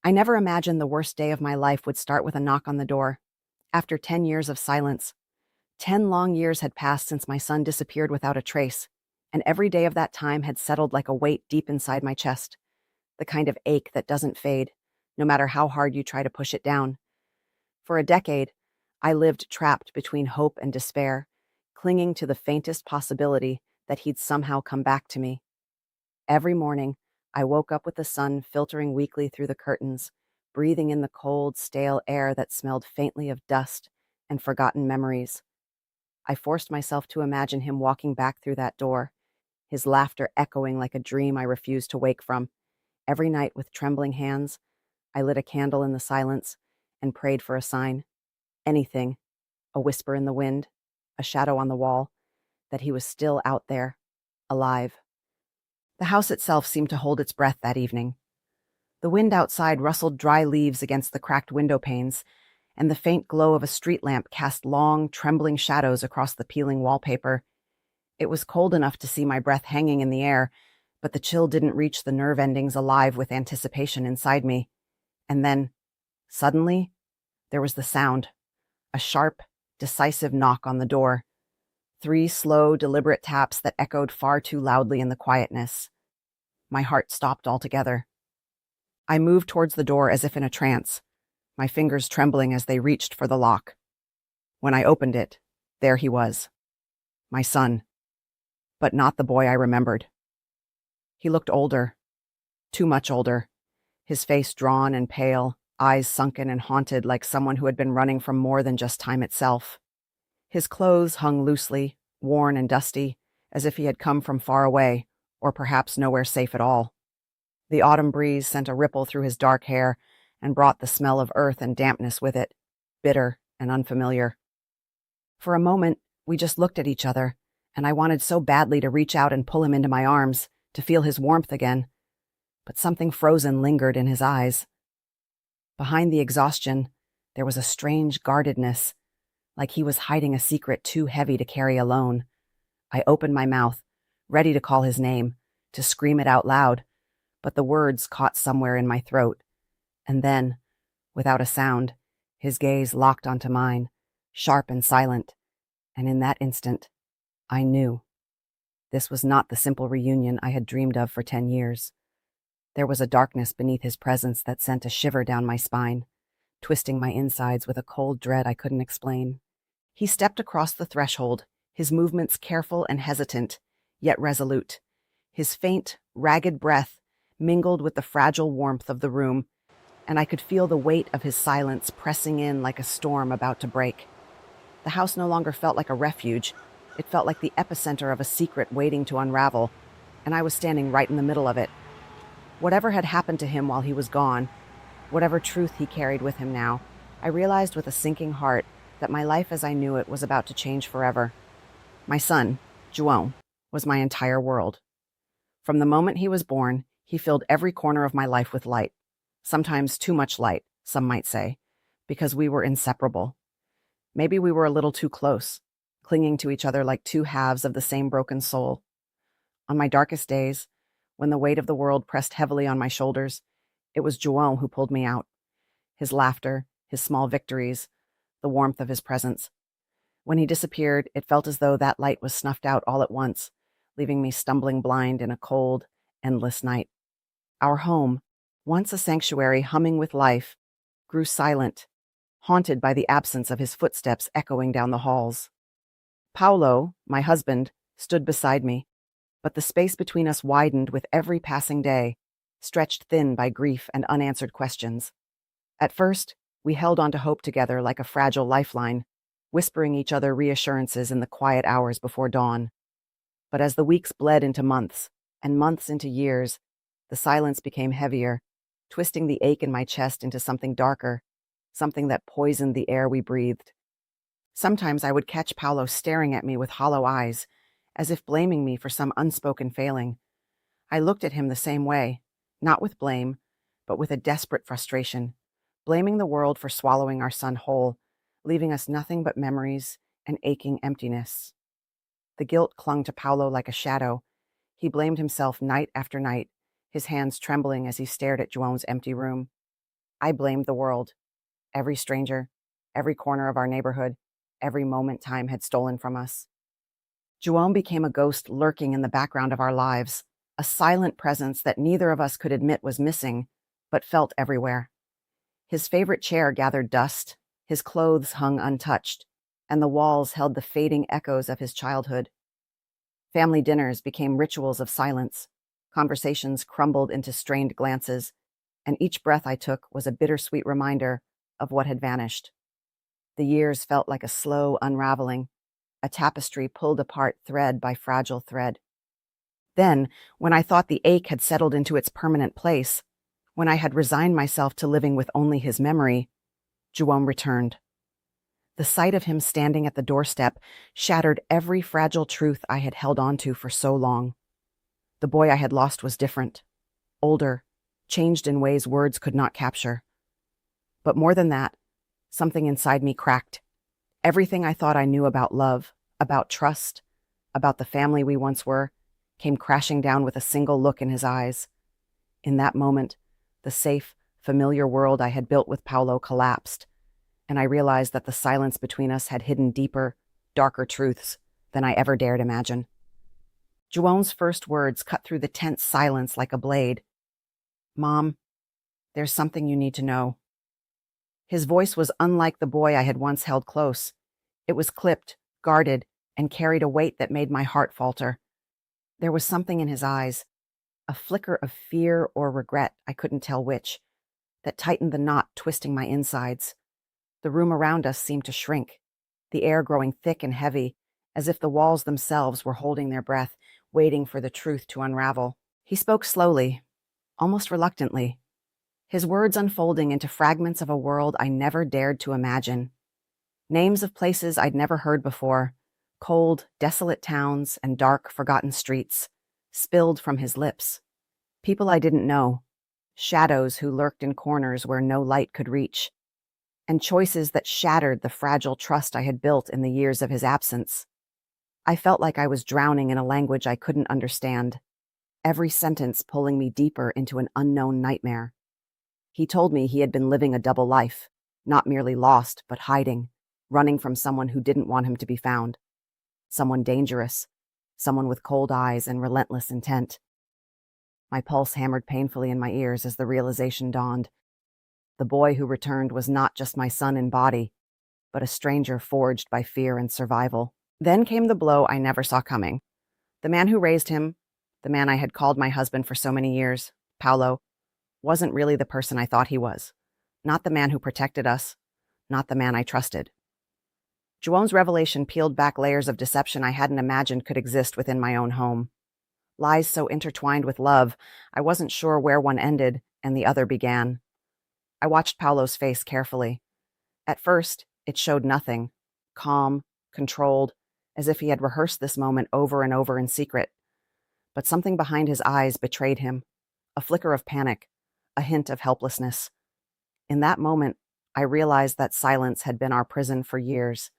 I never imagined the worst day of my life would start with a knock on the door. After 10 years of silence, 10 long years had passed since my son disappeared without a trace, and every day of that time had settled like a weight deep inside my chest, the kind of ache that doesn't fade, no matter how hard you try to push it down. For a decade, I lived trapped between hope and despair, clinging to the faintest possibility that he'd somehow come back to me. Every morning, I woke up with the sun filtering weakly through the curtains, breathing in the cold, stale air that smelled faintly of dust and forgotten memories. I forced myself to imagine him walking back through that door, his laughter echoing like a dream I refused to wake from. Every night, with trembling hands, I lit a candle in the silence and prayed for a sign. Anything, a whisper in the wind, a shadow on the wall, that he was still out there, alive. The house itself seemed to hold its breath that evening. The wind outside rustled dry leaves against the cracked window panes, and the faint glow of a street lamp cast long, trembling shadows across the peeling wallpaper. It was cold enough to see my breath hanging in the air, but the chill didn't reach the nerve endings alive with anticipation inside me. And then, suddenly, there was the sound, a sharp, decisive knock on the door. 3 slow, deliberate taps that echoed far too loudly in the quietness. My heart stopped altogether. I moved towards the door as if in a trance, my fingers trembling as they reached for the lock. When I opened it, there he was. My son. But not the boy I remembered. He looked older. Too much older. His face drawn and pale, eyes sunken and haunted like someone who had been running from more than just time itself. His clothes hung loosely, worn and dusty, as if he had come from far away, or perhaps nowhere safe at all. The autumn breeze sent a ripple through his dark hair and brought the smell of earth and dampness with it, bitter and unfamiliar. For a moment, we just looked at each other, and I wanted so badly to reach out and pull him into my arms, to feel his warmth again. But something frozen lingered in his eyes. Behind the exhaustion, there was a strange guardedness, like he was hiding a secret too heavy to carry alone. I opened my mouth, ready to call his name, to scream it out loud, but the words caught somewhere in my throat. And then, without a sound, his gaze locked onto mine, sharp and silent, and in that instant, I knew. This was not the simple reunion I had dreamed of for 10 years. There was a darkness beneath his presence that sent a shiver down my spine, twisting my insides with a cold dread I couldn't explain. He stepped across the threshold, his movements careful and hesitant, yet resolute. His faint, ragged breath mingled with the fragile warmth of the room, and I could feel the weight of his silence pressing in like a storm about to break. The house no longer felt like a refuge. It felt like the epicenter of a secret waiting to unravel, and I was standing right in the middle of it. Whatever had happened to him while he was gone, whatever truth he carried with him now, I realized with a sinking heart that my life as I knew it was about to change forever. My son, João, was my entire world. From the moment he was born, he filled every corner of my life with light. Sometimes too much light, some might say, because we were inseparable. Maybe we were a little too close, clinging to each other like 2 halves of the same broken soul. On my darkest days, when the weight of the world pressed heavily on my shoulders, it was João who pulled me out. His laughter, his small victories, the warmth of his presence. When he disappeared, it felt as though that light was snuffed out all at once, leaving me stumbling blind in a cold, endless night. Our home, once a sanctuary humming with life, grew silent, haunted by the absence of his footsteps echoing down the halls. Paulo, my husband, stood beside me, but the space between us widened with every passing day, stretched thin by grief and unanswered questions. At first, we held on to hope together like a fragile lifeline, whispering each other reassurances in the quiet hours before dawn. But as the weeks bled into months, and months into years, the silence became heavier, twisting the ache in my chest into something darker, something that poisoned the air we breathed. Sometimes I would catch Paulo staring at me with hollow eyes, as if blaming me for some unspoken failing. I looked at him the same way, not with blame, but with a desperate frustration, blaming the world for swallowing our son whole, leaving us nothing but memories and aching emptiness. The guilt clung to Paulo like a shadow. He blamed himself night after night, his hands trembling as he stared at João's empty room. I blamed the world, every stranger, every corner of our neighborhood, every moment time had stolen from us. João became a ghost lurking in the background of our lives, a silent presence that neither of us could admit was missing, but felt everywhere. His favorite chair gathered dust, his clothes hung untouched, and the walls held the fading echoes of his childhood. Family dinners became rituals of silence. Conversations crumbled into strained glances, and each breath I took was a bittersweet reminder of what had vanished. The years felt like a slow unraveling, a tapestry pulled apart thread by fragile thread. Then, when I thought the ache had settled into its permanent place, when I had resigned myself to living with only his memory, João returned. The sight of him standing at the doorstep shattered every fragile truth I had held on to for so long. The boy I had lost was different, older, changed in ways words could not capture. But more than that, something inside me cracked. Everything I thought I knew about love, about trust, about the family we once were, came crashing down with a single look in his eyes. In that moment, the safe, familiar world I had built with Paulo collapsed, and I realized that the silence between us had hidden deeper, darker truths than I ever dared imagine. João's first words cut through the tense silence like a blade. "Mom, there's something you need to know." His voice was unlike the boy I had once held close. It was clipped, guarded, and carried a weight that made my heart falter. There was something in his eyes, a flicker of fear or regret, I couldn't tell which, that tightened the knot twisting my insides. The room around us seemed to shrink, the air growing thick and heavy, as if the walls themselves were holding their breath, waiting for the truth to unravel. He spoke slowly, almost reluctantly, his words unfolding into fragments of a world I never dared to imagine. Names of places I'd never heard before, cold, desolate towns and dark, forgotten streets, spilled from his lips. People I didn't know, shadows who lurked in corners where no light could reach, and choices that shattered the fragile trust I had built in the years of his absence. I felt like I was drowning in a language I couldn't understand, every sentence pulling me deeper into an unknown nightmare. He told me he had been living a double life, not merely lost, but hiding, running from someone who didn't want him to be found. Someone dangerous, someone with cold eyes and relentless intent. My pulse hammered painfully in my ears as the realization dawned. The boy who returned was not just my son in body, but a stranger forged by fear and survival. Then came the blow I never saw coming. The man who raised him, the man I had called my husband for so many years, Paulo, wasn't really the person I thought he was. Not the man who protected us, not the man I trusted. João's revelation peeled back layers of deception I hadn't imagined could exist within my own home. Lies so intertwined with love, I wasn't sure where one ended and the other began. I watched Paulo's face carefully. At first, it showed nothing, calm, controlled, as if he had rehearsed this moment over and over in secret. But something behind his eyes betrayed him, a flicker of panic, a hint of helplessness. In that moment, I realized that silence had been our prison for years,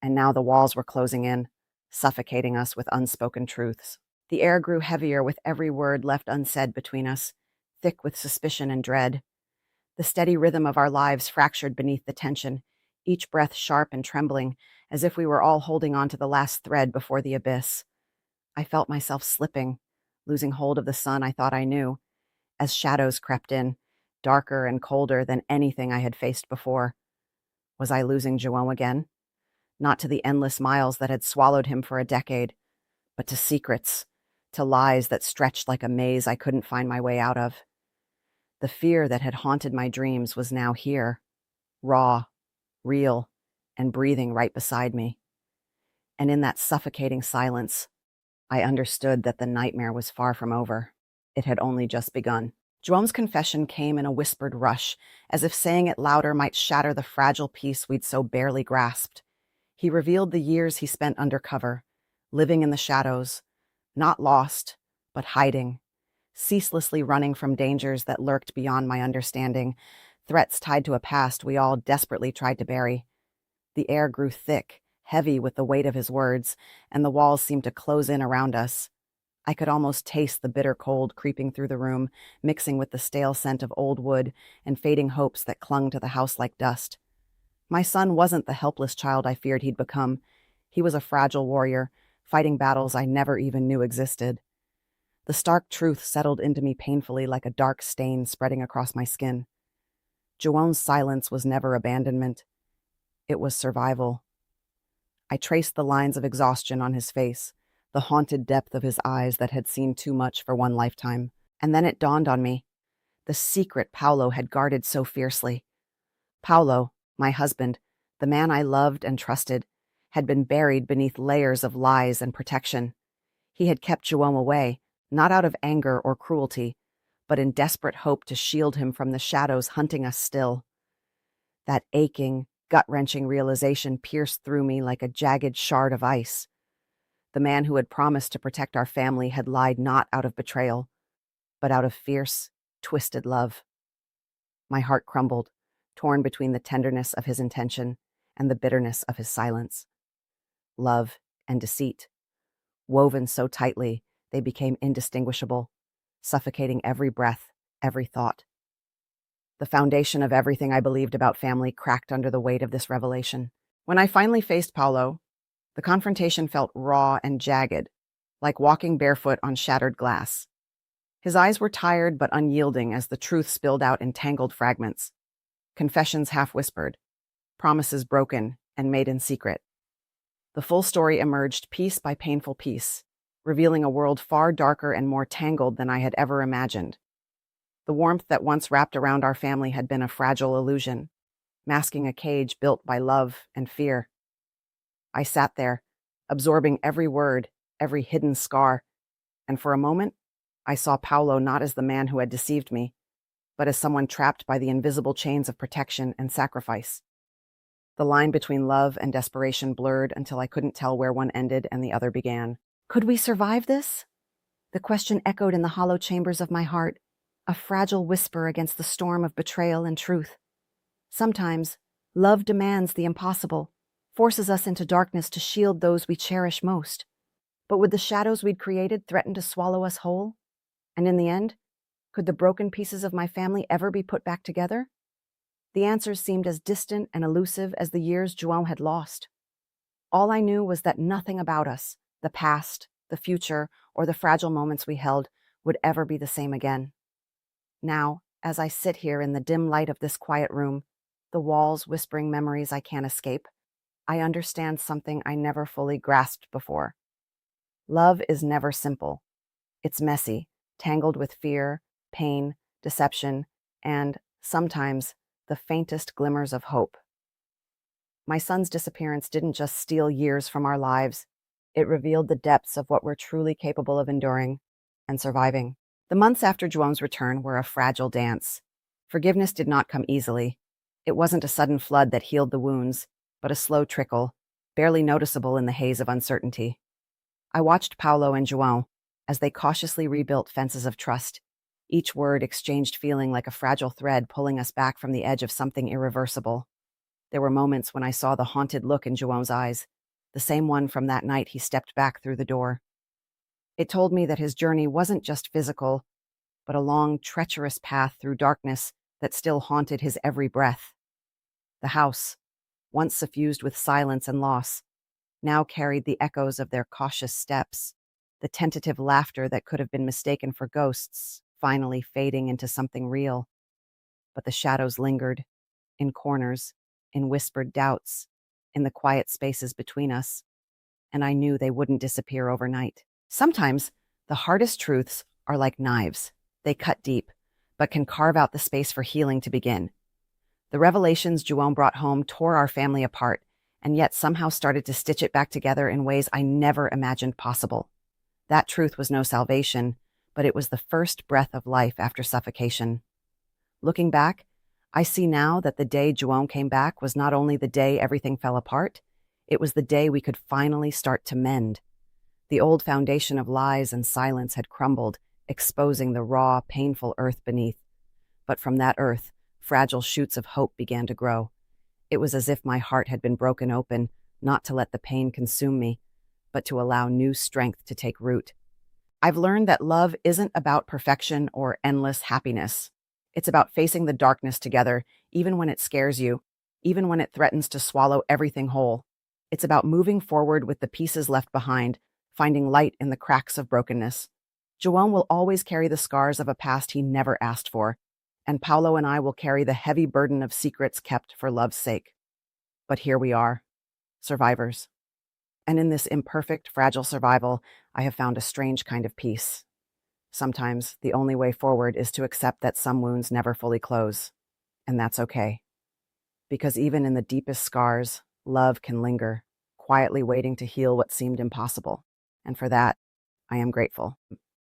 and now the walls were closing in, suffocating us with unspoken truths. The air grew heavier with every word left unsaid between us, thick with suspicion and dread. The steady rhythm of our lives fractured beneath the tension, each breath sharp and trembling, as if we were all holding on to the last thread before the abyss. I felt myself slipping, losing hold of the sun I thought I knew, as shadows crept in, darker and colder than anything I had faced before. Was I losing João again? Not to the endless miles that had swallowed him for a decade, but to secrets, to lies that stretched like a maze I couldn't find my way out of. The fear that had haunted my dreams was now here, raw, real, and breathing right beside me. And in that suffocating silence, I understood that the nightmare was far from over. It had only just begun. João's confession came in a whispered rush, as if saying it louder might shatter the fragile peace we'd so barely grasped. He revealed the years he spent undercover, living in the shadows, not lost, but hiding, ceaselessly running from dangers that lurked beyond my understanding, threats tied to a past we all desperately tried to bury. The air grew thick, heavy with the weight of his words, and the walls seemed to close in around us. I could almost taste the bitter cold creeping through the room, mixing with the stale scent of old wood and fading hopes that clung to the house like dust. My son wasn't the helpless child I feared he'd become. He was a fragile warrior, fighting battles I never even knew existed. The stark truth settled into me painfully like a dark stain spreading across my skin. Joan's silence was never abandonment. It was survival. I traced the lines of exhaustion on his face, the haunted depth of his eyes that had seen too much for one lifetime. And then it dawned on me, the secret Paolo had guarded so fiercely. Paolo, my husband, the man I loved and trusted, had been buried beneath layers of lies and protection. He had kept Joan away, not out of anger or cruelty, but in desperate hope to shield him from the shadows hunting us still. That aching, gut-wrenching realization pierced through me like a jagged shard of ice. The man who had promised to protect our family had lied not out of betrayal, but out of fierce, twisted love. My heart crumbled, torn between the tenderness of his intention and the bitterness of his silence. Love and deceit, woven so tightly they became indistinguishable, suffocating every breath, every thought. The foundation of everything I believed about family cracked under the weight of this revelation. When I finally faced Paolo, the confrontation felt raw and jagged, like walking barefoot on shattered glass. His eyes were tired but unyielding as the truth spilled out in tangled fragments. Confessions half-whispered, promises broken and made in secret. The full story emerged piece by painful piece, revealing a world far darker and more tangled than I had ever imagined. The warmth that once wrapped around our family had been a fragile illusion, masking a cage built by love and fear. I sat there, absorbing every word, every hidden scar, and for a moment, I saw Paolo not as the man who had deceived me, but as someone trapped by the invisible chains of protection and sacrifice. The line between love and desperation blurred until I couldn't tell where one ended and the other began. Could we survive this? The question echoed in the hollow chambers of my heart, a fragile whisper against the storm of betrayal and truth. Sometimes, love demands the impossible, forces us into darkness to shield those we cherish most. But would the shadows we'd created threaten to swallow us whole? And in the end, could the broken pieces of my family ever be put back together? The answers seemed as distant and elusive as the years Joan had lost. All I knew was that nothing about us, the past, the future, or the fragile moments we held, would ever be the same again. Now, as I sit here in the dim light of this quiet room, the walls whispering memories I can't escape, I understand something I never fully grasped before. Love is never simple. It's messy, tangled with fear, pain, deception, and, sometimes, the faintest glimmers of hope. My son's disappearance didn't just steal years from our lives, it revealed the depths of what we're truly capable of enduring and surviving. The months after Joan's return were a fragile dance. Forgiveness did not come easily. It wasn't a sudden flood that healed the wounds, but a slow trickle, barely noticeable in the haze of uncertainty. I watched Paolo and Joan as they cautiously rebuilt fences of trust, each word exchanged feeling like a fragile thread pulling us back from the edge of something irreversible. There were moments when I saw the haunted look in Joan's eyes, the same one from that night he stepped back through the door. It told me that his journey wasn't just physical, but a long, treacherous path through darkness that still haunted his every breath. The house, once suffused with silence and loss, now carried the echoes of their cautious steps, the tentative laughter that could have been mistaken for ghosts, finally fading into something real. But the shadows lingered, in corners, in whispered doubts, in the quiet spaces between us, and I knew they wouldn't disappear overnight. Sometimes, the hardest truths are like knives. They cut deep, but can carve out the space for healing to begin. The revelations Joan brought home tore our family apart, and yet somehow started to stitch it back together in ways I never imagined possible. That truth was no salvation, but it was the first breath of life after suffocation. Looking back, I see now that the day Joan came back was not only the day everything fell apart, it was the day we could finally start to mend. The old foundation of lies and silence had crumbled, exposing the raw, painful earth beneath. But from that earth, fragile shoots of hope began to grow. It was as if my heart had been broken open, not to let the pain consume me, but to allow new strength to take root. I've learned that love isn't about perfection or endless happiness. It's about facing the darkness together, even when it scares you, even when it threatens to swallow everything whole. It's about moving forward with the pieces left behind, finding light in the cracks of brokenness. João will always carry the scars of a past he never asked for, and Paulo and I will carry the heavy burden of secrets kept for love's sake. But here we are, survivors. And in this imperfect, fragile survival, I have found a strange kind of peace. Sometimes the only way forward is to accept that some wounds never fully close, and that's okay. Because even in the deepest scars, love can linger, quietly waiting to heal what seemed impossible. And for that, I am grateful.